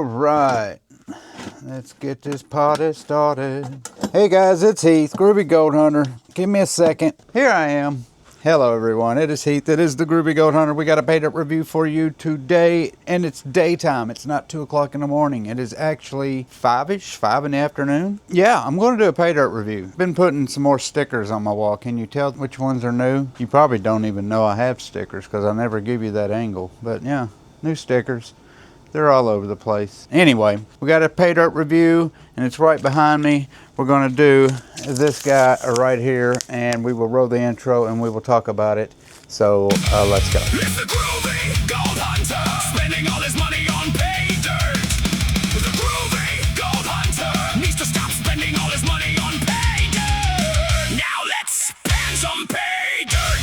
All right, let's get this party started. Hey guys, it's Heath, Groovy Gold Hunter. Give me a second. Here I am. Hello everyone, it is Heath. It is the Groovy Gold Hunter. We got a paid up review for you today, and it's daytime. It's not 2 o'clock in the morning. It is actually 5-ish, 5 in the afternoon. Yeah, I'm going to do a paid up review. Been putting some more stickers on my wall. Can you tell which ones are new? You probably don't even know I have stickers because I never give you that angle. But yeah, new stickers. They're all over the place. Anyway, we got a paid up review, and it's right behind me. We're going to do this guy right here, and we will roll the intro, and we will talk about it. So let's go. It's the Groovy Gold Hunter, spending all his money on pay dirt. The Groovy Gold Hunter needs to stop spending all his money on pay dirt. Now let's spend some pay dirt.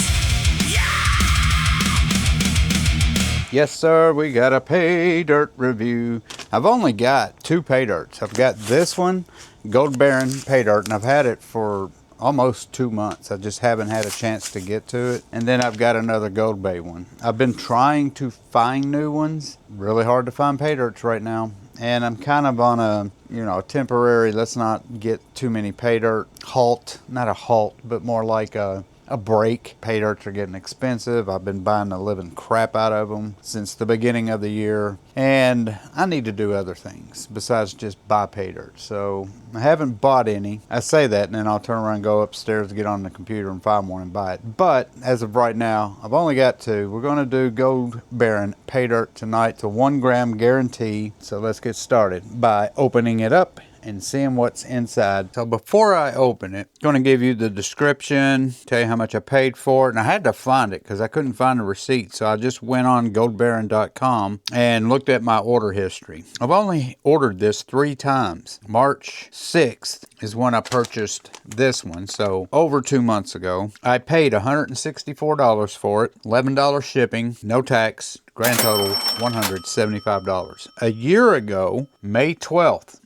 Yes, sir, we got a pay dirt review. I've only got 2 pay dirts. I've got this one, Gold Baron pay dirt, and I've had it for almost 2 months. I just haven't had a chance to get to it. And then I've got another Gold Bay one. I've been trying to find new ones. Really hard to find pay dirts right now. And I'm kind of on a, a temporary, let's not get too many pay dirt halt. Not a halt, but more like a break. Pay dirts are getting expensive. I've been buying the living crap out of them since the beginning of the year, and I need to do other things besides just buy pay dirt. So I haven't bought any. I say that, and then I'll turn around and go upstairs to get on the computer and find one and buy it. But as of right now, I've only got 2. We're going to do Gold Baron pay dirt tonight to 1 gram guarantee. So let's get started by opening it up and seeing what's inside. So before I open it, I'm going to give you the description, tell you how much I paid for it, and I had to find it because I couldn't find a receipt. So I just went on goldbaron.com and looked at my order history. I've only ordered this 3 times. March 6th is when I purchased this one, so over 2 months ago. I paid $164 for it, $11 shipping, no tax. Grand total, $175. A year ago, May 12th,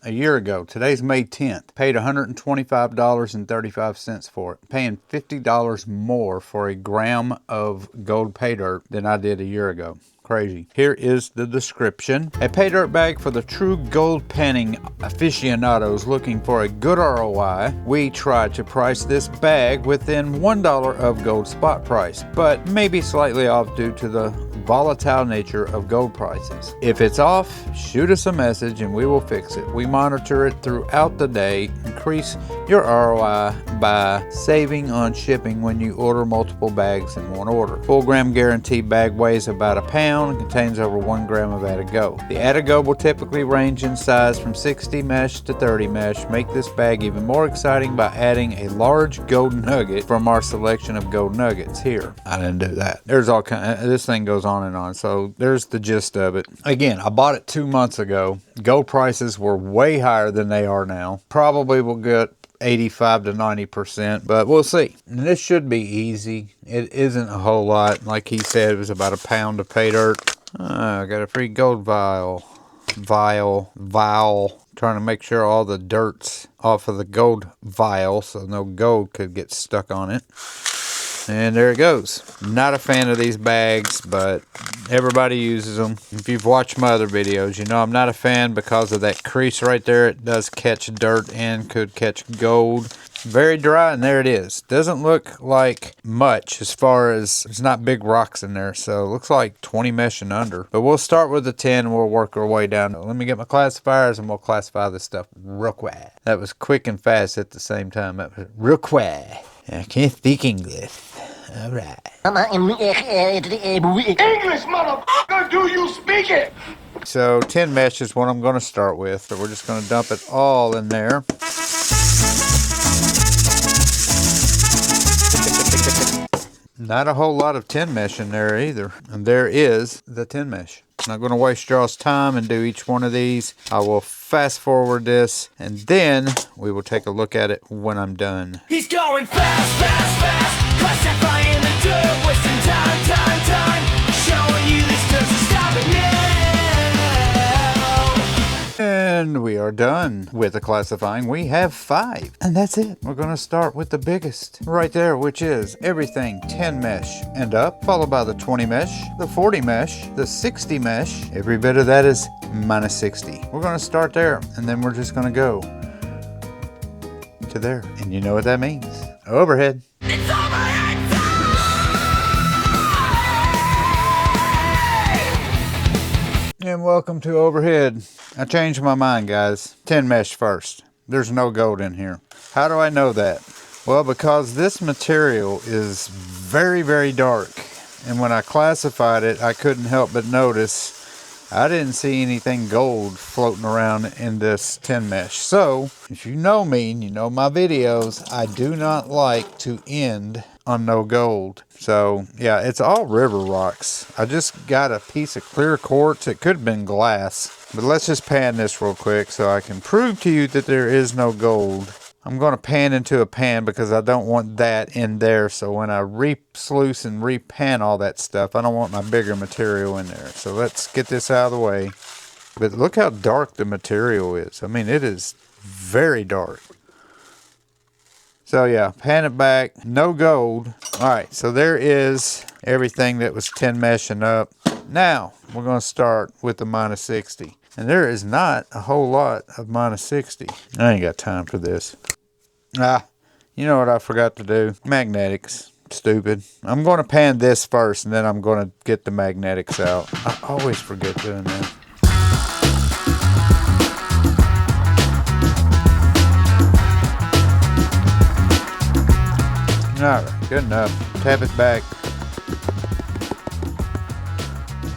today's May 10th, paid $125.35 for it. Paying $50 more for a gram of gold pay dirt than I did a year ago. Crazy. Here is the description. A pay dirt bag for the true gold panning aficionados looking for a good ROI. We tried to price this bag within $1 of gold spot price, but maybe slightly off due to the volatile nature of gold prices. If it's off, shoot us a message and we will fix it. We monitor it throughout the day. Increase your ROI by saving on shipping when you order multiple bags in one order. Full gram guarantee bag weighs about a pound and contains over 1 gram of added gold. The added gold will typically range in size from 60 mesh to 30 mesh. Make this bag even more exciting by adding a large gold nugget from our selection of gold nuggets. Here, I didn't do that. There's all kind of, this thing goes on and on. So there's the gist of it. Again, I bought it 2 months ago. Gold prices were way higher than they are now. Probably will get 85 to 90%, but we'll see. And this should be easy. It isn't a whole lot. Like he said, it was about a pound of pay dirt. I got a free gold vial. Trying to make sure all the dirt's off of the gold vial so no gold could get stuck on it. And there it goes. Not a fan of these bags, but everybody uses them. If you've watched my other videos, you know I'm not a fan because of that crease right there. It does catch dirt and could catch gold. Very dry, and there it is. Doesn't look like much as far as there's not big rocks in there, so it looks like 20 mesh and under. But we'll start with the 10 and we'll work our way down. Let me get my classifiers and we'll classify this stuff real quick. That was quick and fast at the same time. That was real quick. I can't speak English. All right. English, motherfucker, do you speak it? So 10 mesh is what I'm going to start with. So we're just going to dump it all in there. Not a whole lot of 10 mesh in there either. And there is the 10 mesh. I'm not going to waste y'all's time and do each one of these. I will fast forward this and then we will take a look at it when I'm done. He's going fast, fast, fast. Classifying the dirt, wasting time. Showing you this doesn't stop it now. And we are done with the classifying. We have 5, and that's it. We're gonna start with the biggest right there, which is everything 10 mesh and up, followed by the 20 mesh, the 40 mesh, the 60 mesh. Every bit of that is minus 60. We're gonna start there, and then we're just gonna go to there. And you know what that means. Overhead. It's overhead time! And welcome to Overhead. I changed my mind, guys. 10 mesh first. There's no gold in here. How do I know that? Well, because this material is very, very dark. And when I classified it, I couldn't help but notice I didn't see anything gold floating around in this 10 mesh. So, if you know me and you know my videos, I do not like to end on no gold. So, yeah, it's all river rocks. I just got a piece of clear quartz. It could have been glass. But let's just pan this real quick so I can prove to you that there is no gold. I'm going to pan into a pan because I don't want that in there. So when I re-sluice and re-pan all that stuff, I don't want my bigger material in there. So let's get this out of the way. But look how dark the material is. I mean, it is very dark. So yeah, pan it back. No gold. All right, so there is everything that was 10 mesh and up. Now, we're going to start with the minus 60. And there is not a whole lot of minus 60. I ain't got time for this. You know what I forgot to do? Magnetics. Stupid. I'm going to pan this first, and then I'm going to get the magnetics out. I always forget doing that. Alright, good enough. Tap it back.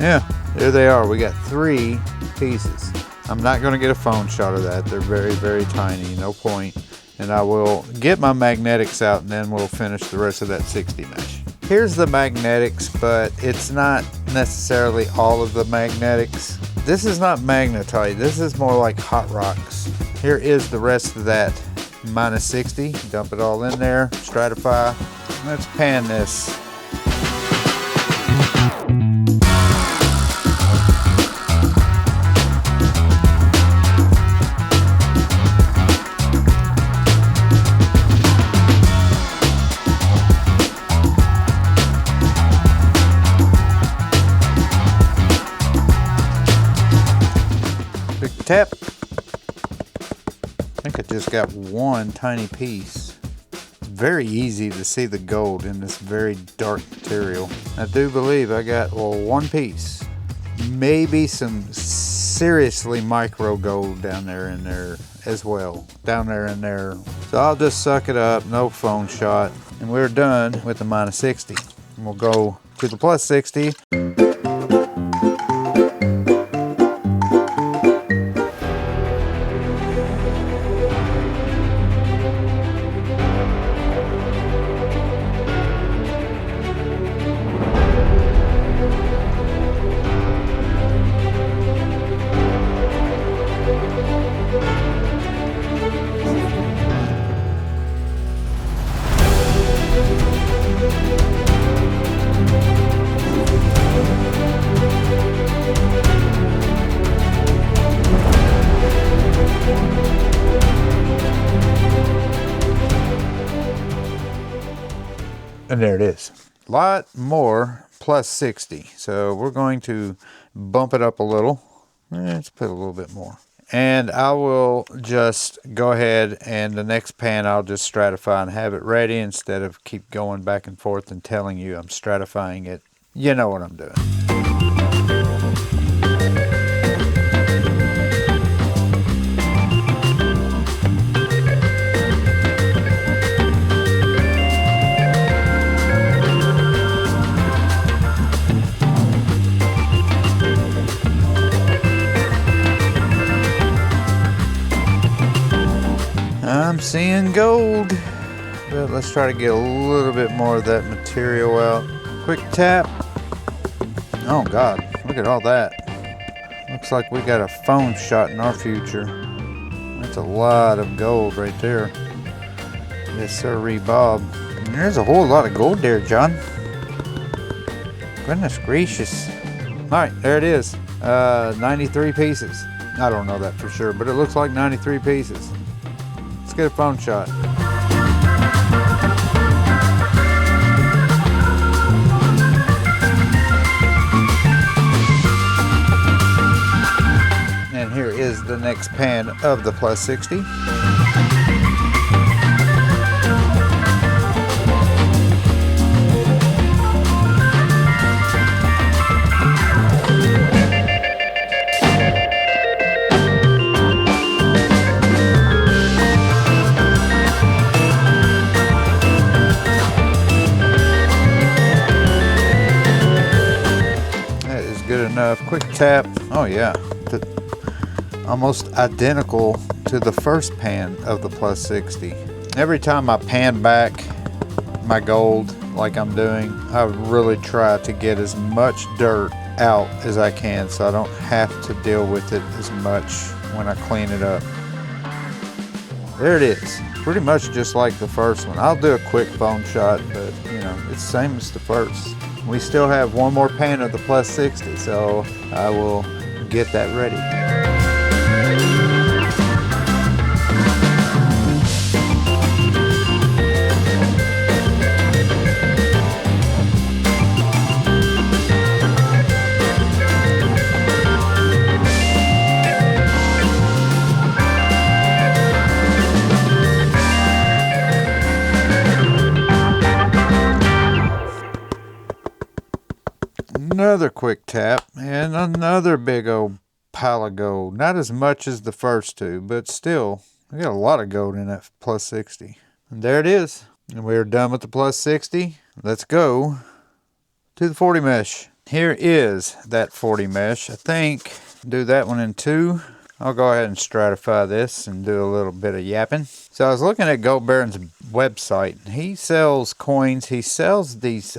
Yeah, there they are. We got 3 pieces. I'm not going to get a phone shot of that. They're very, very tiny. No point. And I will get my magnetics out, and then we'll finish the rest of that 60 mesh. Here's the magnetics, but it's not necessarily all of the magnetics. This is not magnetite. This is more like hot rocks. Here is the rest of that minus 60. Dump it all in there. Stratify. Let's pan this. Tap. I think I just got one tiny piece. Very easy to see the gold in this very dark material. I do believe I got, well, one piece. Maybe some seriously micro gold down there in there as well. Down there in there. So I'll just suck it up, no phone shot. And we're done with the minus 60. And we'll go to the plus 60. And there it is. A lot more plus 60. So we're going to bump it up a little. Let's put a little bit more. And I will just go ahead and the next pan I'll just stratify and have it ready instead of keep going back and forth and telling you I'm stratifying it. You know what I'm doing. I'm seeing gold, but let's try to get a little bit more of that material out. Quick tap. Oh God, look at all that. Looks like we got a phone shot in our future. That's a lot of gold right there. Yes sir, Bob. And there's a whole lot of gold there, John. Goodness gracious. All right, there it is. 93 pieces. I don't know that for sure, but it looks like 93 pieces. Let's get a phone shot. And here is the next pan of the Plus 60. Good enough. Quick tap. Oh yeah, almost identical to the first pan of the Plus 60. Every time I pan back my gold like I'm doing, I really try to get as much dirt out as I can so I don't have to deal with it as much when I clean it up. There it is. Pretty much just like the first one. I'll do a quick phone shot, but you know, it's the same as the first. We still have one more pan of the Plus 60, so I will get that ready. Another quick tap and another big old pile of gold. Not as much as the first two, but still, we got a lot of gold in that Plus 60. And there it is. And we're done with the Plus 60. Let's go to the 40 mesh. Here is that 40 mesh. I think do that one in two. I'll go ahead and stratify this and do a little bit of yapping. So I was looking at Gold Baron's website. He sells coins. He sells these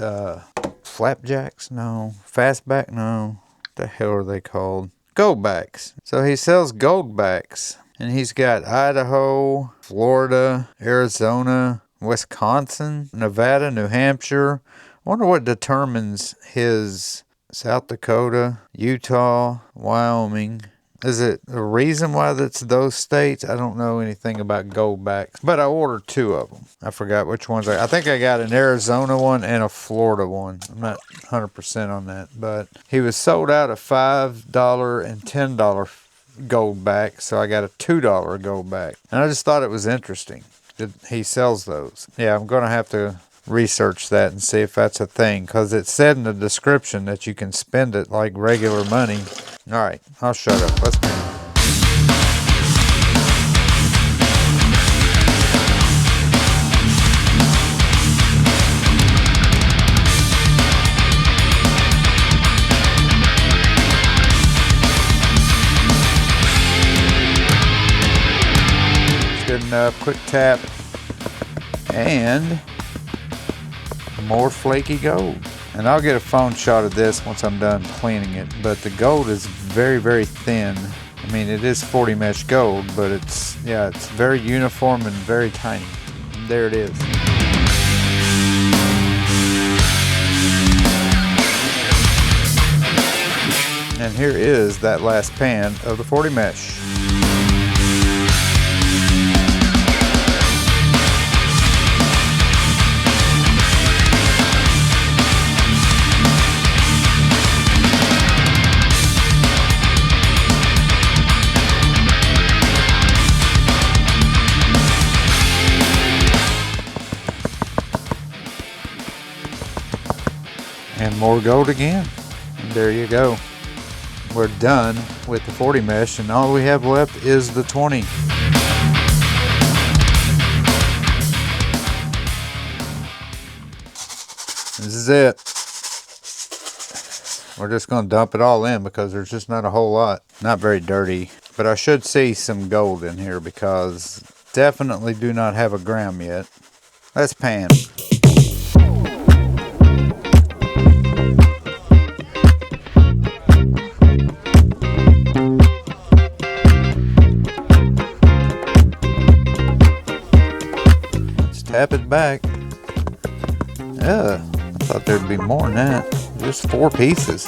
flapjacks? No. Fastback? No. What the hell are they called? Goldbacks. So he sells goldbacks. And he's got Idaho, Florida, Arizona, Wisconsin, Nevada, New Hampshire. I wonder what determines his South Dakota, Utah, Wyoming. Is it a reason why that's those states? I don't know anything about goldbacks, but I ordered two of them. I forgot which ones. I think I got an Arizona one and a Florida one. I'm not 100% on that, but he was sold out of $5 and $10 goldback, so I got a $2 goldback. And I just thought it was interesting that he sells those. Yeah, I'm going to have to research that and see if that's a thing, because it said in the description that you can spend it like regular money. All right, I'll shut up. Let's move. It's good enough. Quick tap. And more flaky gold. And I'll get a phone shot of this once I'm done cleaning it, but the gold is very, very thin. I mean, it is 40 mesh gold, but it's very uniform and very tiny. And there it is. And here is that last pan of the 40 mesh. And more gold again. And there you go. We're done with the 40 mesh, and all we have left is the 20. This is it. We're just going to dump it all in because there's just not a whole lot. Not very dirty, but I should see some gold in here because definitely do not have a gram yet. Let's pan. Tap it back. I thought there'd be more than that. Just 4 pieces.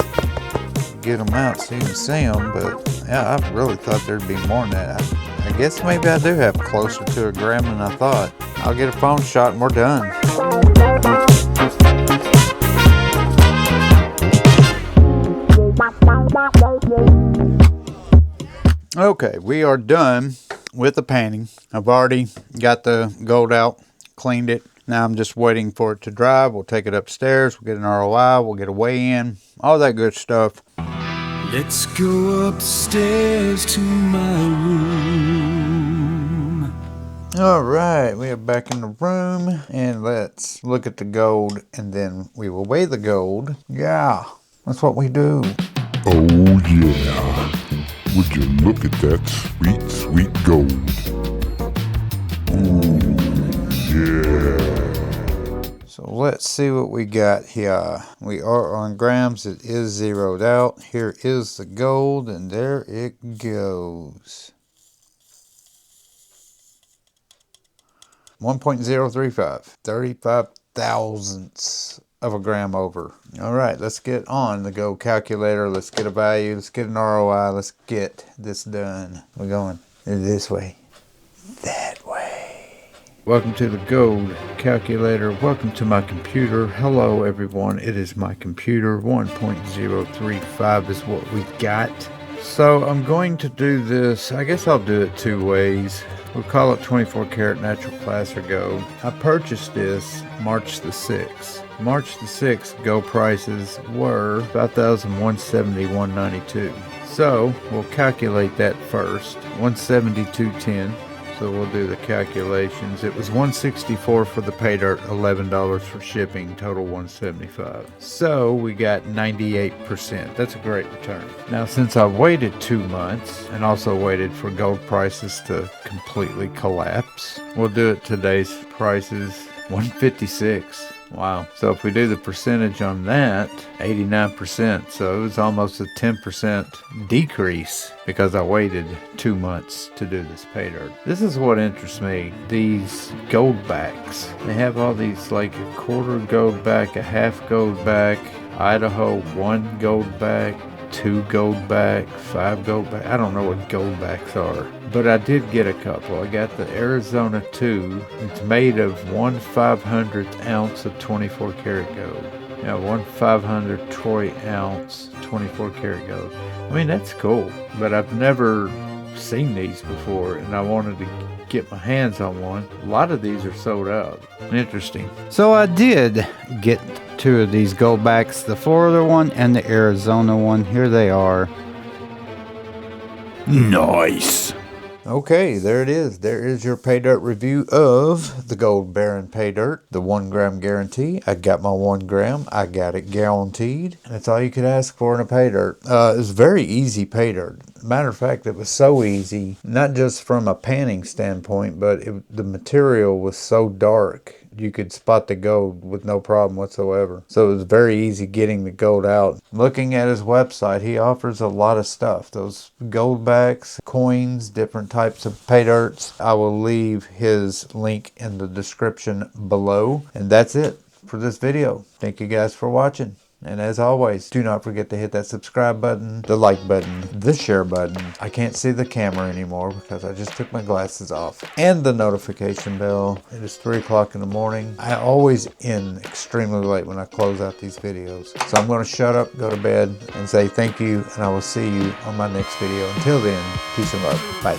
get them out so you can see them, but yeah, I really thought there'd be more than that. I guess maybe I do have closer to a gram than I thought. I'll get a phone shot and we're done. Okay, we are done with the panning. I've already got the gold out, cleaned it. Now I'm just waiting for it to dry. We'll take it upstairs, we'll get an ROI, we'll get a weigh-in, all that good stuff. Let's go upstairs to my room. All right, we are back in the room, and let's look at the gold, and then we will weigh the gold. Yeah, that's what we do. Oh yeah, would you look at that sweet, sweet gold? Ooh, yeah. So let's see what we got here. We are on grams. It is zeroed out. Here is the gold, and there it goes. 1.035. 35 thousandths of a gram over. All right, let's get on the gold calculator. Let's get a value. Let's get an ROI. Let's get this done. We're going this way. That way. Welcome to the gold calculator. Welcome to my computer. Hello everyone. It is my computer. 1.035 is what we got. So I'm going to do this. I guess I'll do it two ways. We'll call it 24 karat natural placer gold. I purchased this March the 6th. March the 6th gold prices were $5,170.192. So we'll calculate that first. 172.10. So we'll do the calculations. It was $164 for the pay dirt, $11 for shipping, total $175. So we got 98%. That's a great return. Now, since I waited 2 months and also waited for gold prices to completely collapse, we'll do it today's prices, $156. Wow. So if we do the percentage on that, 89%. So it was almost a 10% decrease because I waited 2 months to do this pay dirt. This is what interests me. These gold backs. They have all these like a quarter gold back, a half gold back, Idaho 1 gold back, 2 gold back, 5 gold back. I don't know what gold backs are, but I did get a couple. I got the Arizona 2. It's made of 1/500th ounce of 24 karat gold. Yeah, 1/500 troy ounce 24 karat gold. I mean, that's cool, but I've never seen these before, and I wanted to get my hands on one. A lot of these are sold out. Interesting. So I did get 2 of these gold backs, the Florida one and the Arizona one. Here they are. Nice. Okay, there it is. There is your pay dirt review of the Gold Baron pay dirt, the 1 gram guarantee. I got my 1 gram. I got it guaranteed. And that's all you could ask for in a pay dirt. It was very easy pay dirt. Matter of fact, it was so easy, not just from a panning standpoint, but the material was so dark. You could spot the gold with no problem whatsoever. So it was very easy getting the gold out. Looking at his website, he offers a lot of stuff. Those gold backs, coins, different types of pay dirts. I will leave his link in the description below. And that's it for this video. Thank you guys for watching. And as always, do not forget to hit that subscribe button, the like button, the share button. I can't see the camera anymore because I just took my glasses off. And the notification bell. It is 3 o'clock in the morning. I always end extremely late when I close out these videos. So I'm going to shut up, go to bed, and say thank you. And I will see you on my next video. Until then, peace and love. Bye.